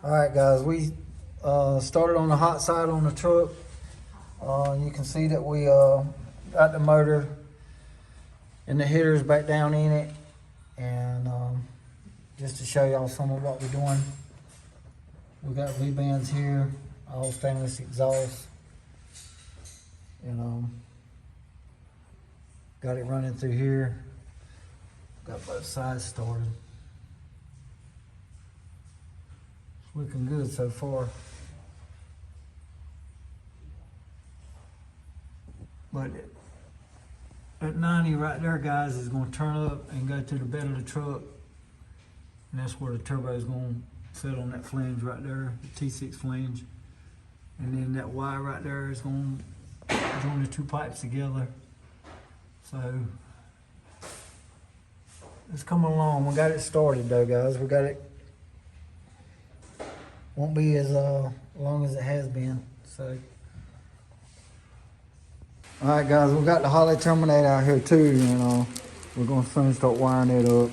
All right, guys, we started on the hot side on the truck. You can see that we got the motor and the headers back down in it. And just to show y'all some of what we're doing, we got V-bands here, all stainless exhaust. And got it running through here. Got both sides started. Looking good so far. But at 90 right there, guys, is going to turn up and go to the bed of the truck. And that's where the turbo is going to sit on that flange right there, the T6 flange. And then that Y right there is going to join the two pipes together. So it's coming along. We got it started though, guys. We got it. Won't be as long as it has been. So, all right, guys, we got the Holly terminator out here too, and we're gonna soon start wiring it up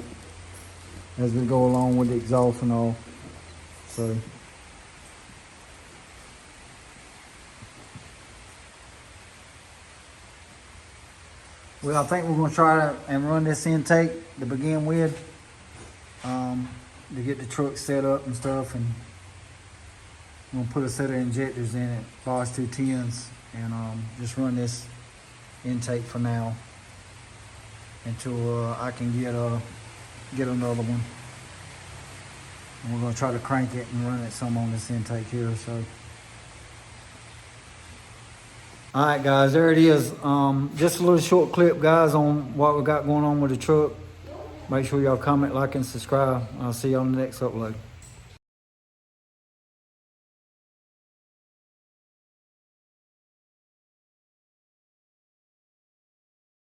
as we go along with the exhaust and all. So, well, I think we're gonna try to and run this intake to begin with, to get the truck set up and stuff, and I'm gonna put a set of injectors in it, Boss 210s, and just run this intake for now until I can get another one. And we're gonna try to crank it and run it some on this intake here. So, all right, guys, there it is. Just a little short clip, guys, on what we got going on with the truck. Make sure y'all comment, like, and subscribe. I'll see you on the next upload.